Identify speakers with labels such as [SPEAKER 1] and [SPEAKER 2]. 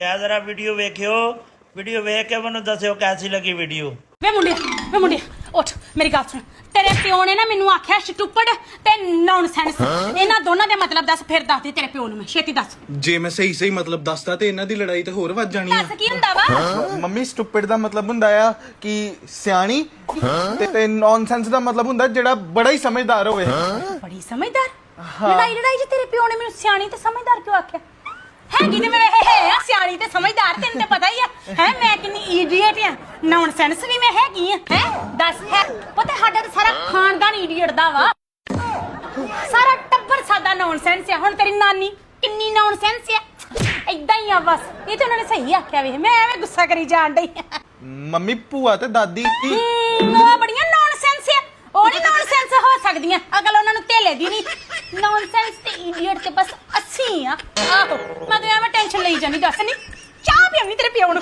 [SPEAKER 1] जरा video वेखियो video वेख के मैनू दस्यो कैसी लगी वीडियो।
[SPEAKER 2] वे मुंडिया उठ मेरी गल सुन तेरे प्यो ने ना मैनू आख्या स्टूपिड ते नॉनसेंस इन्हां दोनों दे मतलब दस फिर दस दे तेरे प्यो नू मैं छेती दस
[SPEAKER 3] ਜੇ ਮੈਂ ਸਹੀ ਸਹੀ ਮਤਲਬ ਦੱਸਦਾ ਤੇ ਇਹਨਾਂ ਦੀ ਲੜਾਈ ਤੇ ਹੋਰ ਵੱਧ ਜਾਣੀ ਆ।
[SPEAKER 2] दस की हुंदा वा
[SPEAKER 3] ਮੰਮੀ ਸਟੂਪਿਡ ਦਾ ਮਤਲਬ ਹੁੰਦਾ ਆ ਕਿ ਸਿਆਣੀ ਤੇ ਨੌਨਸੈਂਸ ਦਾ ਮਤਲਬ ਹੁੰਦਾ ਜਿਹੜਾ ਬੜਾ ਹੀ ਸਮਝਦਾਰ ਹੋਵੇ।
[SPEAKER 2] बड़ी समझदार लड़ाई लड़ाई च तेरे प्यो ने मैनू सियाणी ते समझदार क्यों आख्या हैगी ते मैं है सियाणी ते समझदार तेन ते पता ही है मैं किन्नी इडियट आ नॉनसेंस भी मैं हैगी है दस है पता साडा ते सारा खानदान इडियट दा वा सारा टब्बर सादा नॉनसेंस है हुण तेरी नानी किन्नी नॉनसेंस है इदां ही आ बस ये ते उन्होंने सही आख्या वे मैं एवें गुस्सा करी जान डई
[SPEAKER 3] ਮੰਮੀ ਭੂਆ ਤੇ ਦਾਦੀ
[SPEAKER 2] ਉਹ ਬੜੀਆਂ ਨੌਨਸੈਂਸ ਆ ਉਹ ਨਹੀਂ ਨੌਨਸੈਂਸ ਹੋ ਸਕਦੀਆਂ ਅਗਲ ਉਹਨਾਂ ਨੂੰ ਧੇਲੇ ਦੀ ਨਹੀਂ ਨੌਨਸੈਂਸ ਤੇ ਇਡੀਅਟ ਤੇ ਬਸ ਅਸੀਂ ਆ ਆਹੋ ਮੈਂ ਤਾਂ ਐਵੇਂ ਟੈਨਸ਼ਨ ਲਈ ਜਾਨੀ ਦੱਸ ਨਹੀਂ ਚਾਹ ਪੀਣੀ ਤੇਰੇ ਪਿਓ ਨੂੰ